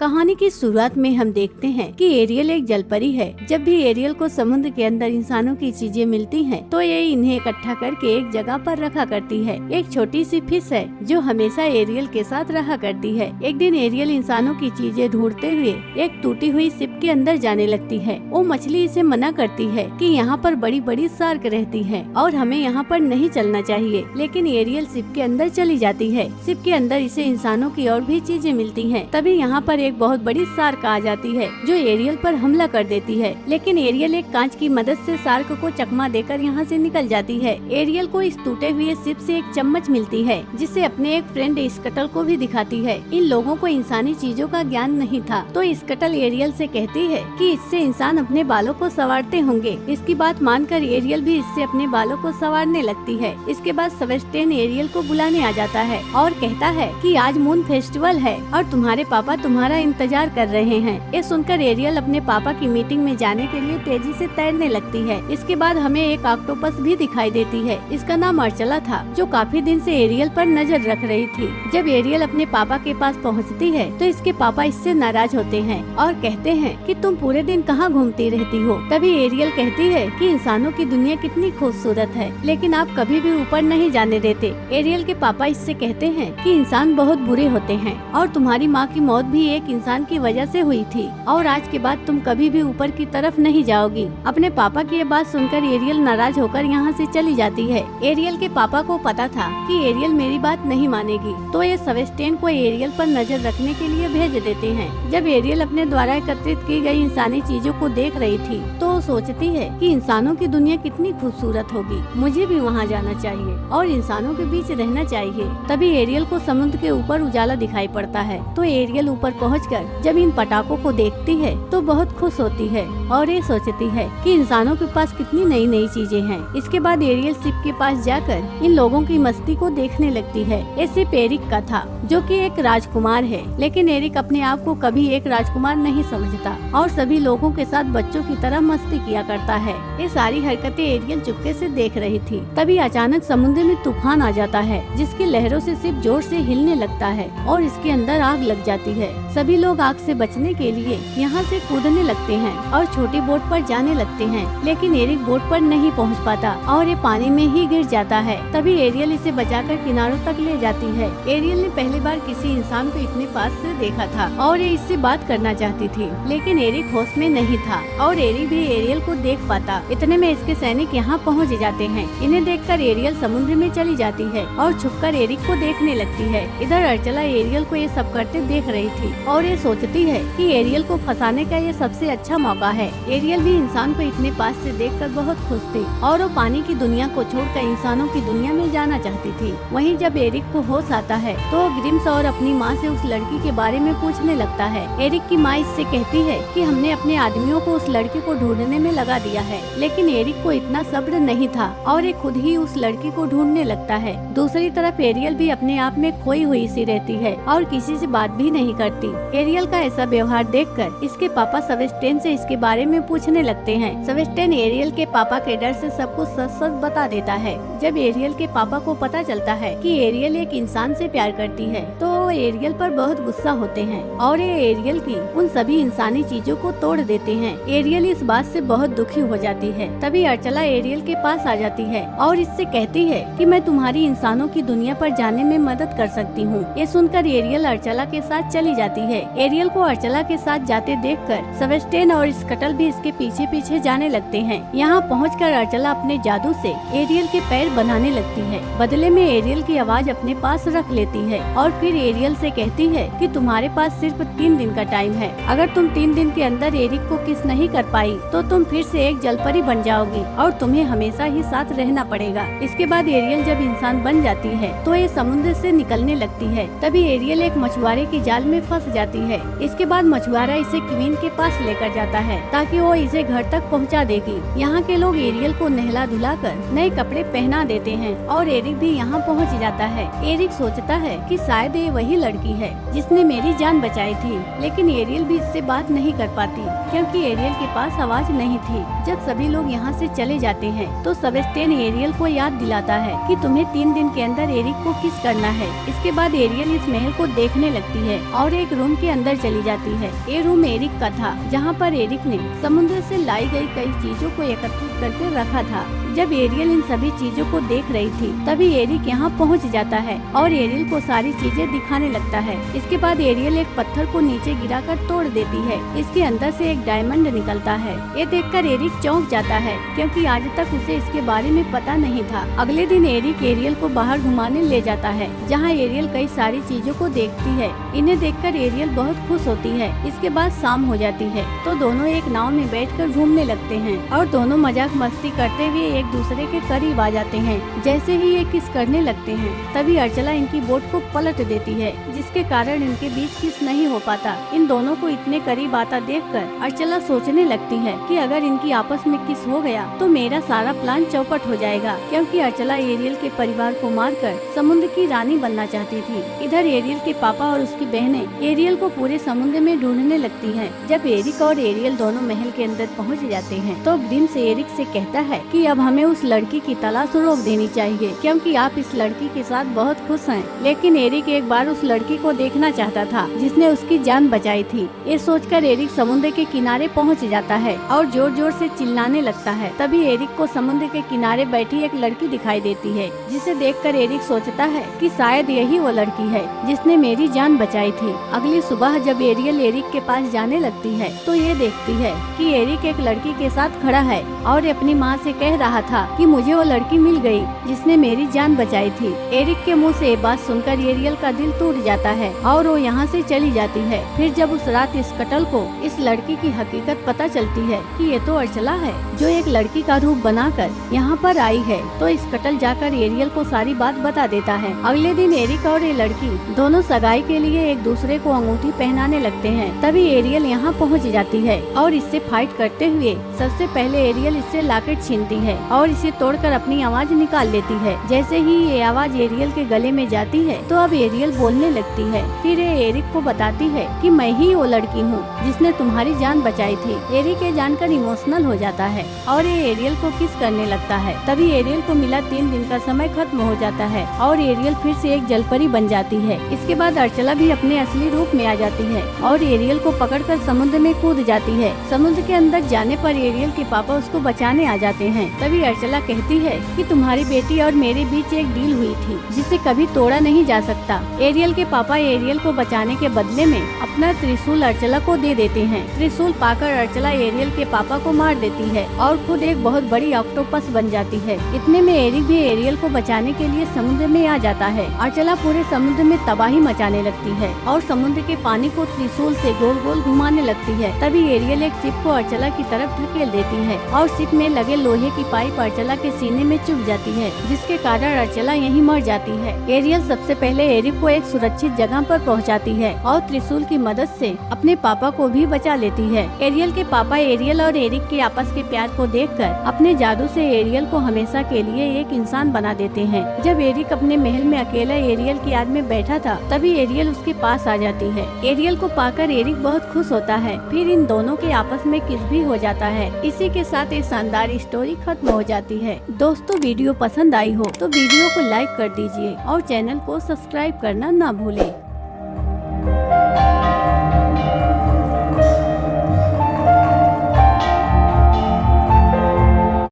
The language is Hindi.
कहानी की शुरुआत में हम देखते हैं कि एरियल एक जलपरी है। जब भी एरियल को समुद्र के अंदर इंसानों की चीजें मिलती हैं, तो ये इन्हें इकट्ठा करके एक जगह पर रखा करती है। एक छोटी सी फिश है जो हमेशा एरियल के साथ रहा करती है। एक दिन एरियल इंसानों की चीजें ढूंढते हुए एक टूटी हुई शिप के अंदर जाने लगती है। वो मछली इसे मना करती है कि यहाँ पर बड़ी बड़ी शार्क रहती है और हमें यहाँ पर नहीं चलना चाहिए, लेकिन एरियल शिप के अंदर चली जाती है। शिप के अंदर इसे इंसानों की और भी चीजें मिलती हैं। तभी यहाँ पर एक बहुत बड़ी शार्क आ जाती है जो एरियल पर हमला कर देती है, लेकिन एरियल एक कांच की मदद से शार्क को चकमा देकर यहाँ से निकल जाती है। एरियल को इस टूटे हुए शिप से एक चम्मच मिलती है जिसे अपने एक फ्रेंड स्कटल को भी दिखाती है। इन लोगों को इंसानी चीजों का ज्ञान नहीं था, तो स्कटल एरियल से कहती है कि इससे इंसान अपने बालों को संवारते होंगे। इसकी बात मानकर एरियल भी इससे अपने बालों को संवारने लगती है। इसके बाद सेबेस्टियन एरियल को बुलाने आ जाता है और कहता है कि आज मून फेस्टिवल है और तुम्हारे पापा तुम्हारा इंतजार कर रहे हैं। ये सुनकर एरियल अपने पापा की मीटिंग में जाने के लिए तेजी से तैरने लगती है। इसके बाद हमें एक ऑक्टोपस भी दिखाई देती है। इसका नाम अर्चला था, जो काफी दिन से एरियल पर नजर रख रही थी। जब एरियल अपने पापा के पास पहुंचती है तो इसके पापा इससे नाराज होते हैं और कहते हैं कि तुम पूरे दिन कहाँ घूमती रहती हो। तभी एरियल कहती है कि इंसानों की दुनिया कितनी खूबसूरत है, लेकिन आप कभी भी ऊपर नहीं जाने देते। एरियल के पापा इससे कहते हैं कि इंसान बहुत बुरे होते हैं और तुम्हारी माँ की मौत भी एक इंसान की वजह से हुई थी और आज के बाद तुम कभी भी ऊपर की तरफ नहीं जाओगी। अपने पापा की ये बात सुनकर एरियल नाराज होकर यहाँ से चली जाती है। एरियल के पापा को पता था कि एरियल मेरी बात नहीं मानेगी, तो ये सेबेस्टियन को एरियल पर नजर रखने के लिए भेज देते हैं। जब एरियल अपने द्वारा एकत्रित की गई इंसानी चीजों को देख रही थी तो वो सोचती है कि इंसानों की दुनिया कितनी खूबसूरत होगी, मुझे भी वहाँ जाना चाहिए और इंसानों के बीच रहना चाहिए। तभी एरियल को समुद्र के ऊपर उजाला दिखाई पड़ता है, तो एरियल ऊपर पहुँचकर जब इन पटाखों को देखती है तो बहुत खुश होती है और ये सोचती है कि इंसानों के पास कितनी नई नई चीजें हैं। इसके बाद एरियल शिप के पास जाकर इन लोगों की मस्ती को देखने लगती है। ये शिप एरिक का था, जो कि एक राजकुमार है, लेकिन एरिक अपने आप को कभी एक राजकुमार नहीं समझता और सभी लोगों के साथ बच्चों की तरह मस्ती किया करता है। ये सारी हरकतें एरियल चुपके से देख रही थी। तभी अचानक समुद्र में तूफान आ जाता है, जिसकी लहरों से शिप जोर से हिलने लगता है और इसके अंदर आग लग जाती है। सभी लोग आग से बचने के लिए यहाँ से कूदने लगते हैं और छोटी बोट पर जाने लगते हैं, लेकिन एरिक बोट पर नहीं पहुँच पाता और ये पानी में ही गिर जाता है। तभी एरियल इसे बचाकर किनारों तक ले जाती है। एरियल ने पहली बार किसी इंसान को इतने पास से देखा था और ये इससे बात करना चाहती थी, लेकिन एरिक होश में नहीं था और एरिक भी एरियल को देख पाता। इतने में इसके सैनिक यहाँ पहुँच जाते हैं। इन्हें देखकर एरियल समुद्र में चली जाती है और छुपकर एरिक को देखने लगती है। इधर अर्चला एरियल को ये सब करते देख रही थी और ये सोचती है कि एरियल को फंसाने का ये सबसे अच्छा मौका है। एरियल भी इंसान को इतने पास से देखकर बहुत खुश थी और वो पानी की दुनिया को छोड़कर इंसानों की दुनिया में जाना चाहती थी। वहीं जब एरिक को होश आता है तो वो ग्रिम्स और अपनी माँ से उस लड़की के बारे में पूछने लगता है। एरिक की माँ इससे कहती है कि हमने अपने आदमियों को उस लड़की को ढूंढने में लगा दिया है, लेकिन एरिक को इतना सब्र नहीं था और ये खुद ही उस लड़की को ढूंढने लगता है। दूसरी तरफ एरियल भी अपने आप में खोई हुई सी रहती है और किसी से बात भी नहीं करती। एरियल का ऐसा व्यवहार देखकर इसके पापा सेबेस्टियन से इसके बारे में पूछने लगते हैं। सेबेस्टियन एरियल के पापा के डर से सबको सच सच बता देता है। जब एरियल के पापा को पता चलता है कि एरियल एक इंसान से प्यार करती है तो वो एरियल पर बहुत गुस्सा होते हैं और ये एरियल की उन सभी इंसानी चीजों को तोड़ देते हैं। एरियल इस बात से बहुत दुखी हो जाती है। तभी अर्चला एरियल के पास आ जाती है और इससे कहती है कि मैं तुम्हारी इंसानों की दुनिया पर जाने में मदद कर सकती हूँ। ये सुनकर एरियल अर्चला के साथ चली जाती है। एरियल को अर्चला के साथ जाते देखकर सेबेस्टियन और स्कटल भी इसके पीछे पीछे जाने लगते हैं। यहाँ पहुंचकर अर्चला अपने जादू से एरियल के पैर बनाने लगती है। बदले में एरियल की आवाज अपने पास रख लेती है और फिर एरियल से कहती है कि तुम्हारे पास सिर्फ 3 दिन का टाइम है। अगर तुम 3 दिन के अंदर एरिक को किस नहीं कर पाई तो तुम फिर से एक जलपरी बन जाओगी और तुम्हें हमेशा ही साथ रहना पड़ेगा। इसके बाद एरियल जब इंसान बन जाती है तो ये समुद्र से निकलने लगती है। तभी एरियल एक मछुआरे की जाल में फंस जाती है। इसके बाद मछुआरा इसे क्वीन के पास लेकर जाता है ताकि वो इसे घर तक पहुंचा देगी। यहाँ के लोग एरियल को नहला धुलाकर नए कपड़े पहना देते हैं और एरिक भी यहाँ पहुँच जाता है। एरिक सोचता है कि शायद ये वही लड़की है जिसने मेरी जान बचाई थी, लेकिन एरियल भी इससे बात नहीं कर पाती क्योंकि एरियल के पास आवाज नहीं थी। जब सभी लोग यहाँ से चले जाते हैं तो सेबेस्टियन एरियल को याद दिलाता है कि तुम्हें 3 दिन के अंदर एरिक को किस करना है। इसके बाद एरियल इस महल को देखने लगती है और एक रूम के अंदर चली जाती है। ये रूम एरिक का था, जहाँ पर एरिक ने समुद्र से लाई गई कई चीजों को एकत्रित करके रखा था। जब एरियल इन सभी चीजों को देख रही थी तभी एरिक यहाँ पहुँच जाता है और एरियल को सारी चीजें दिखाने लगता है। इसके बाद एरियल एक पत्थर को नीचे गिराकर तोड़ देती है। इसके अंदर से एक डायमंड निकलता है। ये देखकर एरिक चौंक जाता है क्योंकि आज तक उसे इसके बारे में पता नहीं था। अगले दिन एरिक एरियल को बाहर घुमाने ले जाता है, जहाँ एरियल कई सारी चीजों को देखती है। इन्हें देखकर एरियल बहुत खुश होती है। इसके बाद शाम हो जाती है तो दोनों एक नाव में बैठकर घूमने लगते हैं और दोनों मजाक मस्ती करते हुए एक दूसरे के करीब आ जाते हैं। जैसे ही ये किस करने लगते हैं तभी अर्चला इनकी बोट को पलट देती है, जिसके कारण इनके बीच किस नहीं हो पाता। इन दोनों को इतने करीब आता देखकर अर्चला सोचने लगती है कि अगर इनकी आपस में किस हो गया तो मेरा सारा प्लान चौपट हो जाएगा, क्योंकि अर्चला एरियल के परिवार को मारकर समुद्र की रानी बनना चाहती थी। इधर एरियल के पापा और उसकी बहनें एरियल को पूरे समुद्र में ढूंढने लगती हैं। जब एरिक और एरियल दोनों महल के अंदर पहुंच जाते हैं तो ग्रिम्स एरिक से कहता है कि अब हमें उस लड़की की तलाश रोक देनी चाहिए, क्योंकि आप इस लड़की के साथ बहुत खुश हैं। लेकिन एरिक एक बार उस लड़की को देखना चाहता था जिसने उसकी जान बचाई थी। ये सोचकर एरिक समुद्र के किनारे पहुंच जाता है और जोर जोर से चिल्लाने लगता है। तभी एरिक को समुद्र के किनारे बैठी एक लड़की दिखाई देती है, जिसे देखकर एरिक सोचता है कि शायद यही वो लड़की है जिसने मेरी जान बचाई थी। अगली सुबह जब एरियल एरिक के पास जाने लगती है तो ये देखती है कि एरिक एक लड़की के साथ खड़ा है और अपनी माँ से कह रहा था कि मुझे वो लड़की मिल गई जिसने मेरी जान बचाई थी। एरिक के मुंह से ये बात सुनकर एरियल का दिल टूट जाता है और वो यहाँ से चली जाती है। फिर जब उस रात इस कटल को इस लड़की की हकीकत पता चलती है कि ये तो अर्चला है जो एक लड़की का रूप बनाकर यहाँ पर आई है, तो इस कटल जाकर एरियल को सारी बात बता देता है। अगले दिन एरिक और ये लड़की दोनों सगाई के लिए एक दूसरे को अंगूठी पहनाने लगते हैं। तभी एरियल यहाँ पहुँच जाती है और इससे फाइट करते हुए सबसे पहले एरियल इससे लॉकेट छीनती है और इसे तोड़कर अपनी आवाज निकाल लेती है। जैसे ही ये आवाज एरियल के गले में जाती है तो अब एरियल बोलने लगती है। फिर ये एरिक को बताती है कि मैं ही वो लड़की हूँ जिसने तुम्हारी जान बचाई थी। एरिक ये जानकर इमोशनल हो जाता है और ये एरियल को किस करने लगता है। तभी एरियल को मिला 3 दिन का समय खत्म हो जाता है और एरियल फिर से एक जलपरी बन जाती है। इसके बाद अर्चला भी अपने असली रूप में आ जाती है और एरियल को पकड़कर समुद्र में कूद जाती है। समुद्र के अंदर जाने पर एरियल के पापा उसको बचाने आ जाते हैं। तभी अर्चला कहती है कि तुम्हारी बेटी और मेरे बीच एक डील हुई थी जिसे कभी तोड़ा नहीं जा सकता। एरियल के पापा एरियल को बचाने के बदले में अपना त्रिशूल अर्चला को दे देते हैं। त्रिशूल पाकर अर्चला एरियल के पापा को मार देती है और खुद एक बहुत बड़ी ऑक्टोपस बन जाती है। इतने में एरिक भी एरियल को बचाने के लिए समुद्र में आ जाता है। अर्चला पूरे समुद्र में तबाही मचाने लगती है और समुद्र के पानी को त्रिशूल से गोल गोल घुमाने लगती है। तभी एरियल एक शिप को अर्चला की तरफ ढकेल देती है और शिप में लगे लोहे की पाइप अर्चला के सीने में चुभ जाती है, जिसके कारण अर्चला यहीं मर जाती है। एरियल सबसे पहले एरिक को एक सुरक्षित जगह पर पहुंचाती है और त्रिशूल की मदद से अपने पापा को भी बचा लेती है। एरियल के पापा एरियल और एरिक के आपस के प्यार को देखकर अपने जादू से एरियल को हमेशा के लिए एक इंसान बना देते हैं। जब एरिक अपने महल में अकेला एरियल की याद में बैठा था तभी एरियल उसके पास आ जाती है। एरियल को पाकर एरिक बहुत खुश होता है। फिर इन दोनों के आपस में किस भी हो जाता है। इसी के साथ ये शानदार स्टोरी खत्म हो जाती है। दोस्तों, वीडियो पसंद आई हो तो वीडियो को लाइक कर दीजिए और चैनल को सब्सक्राइब करना ना भूलें।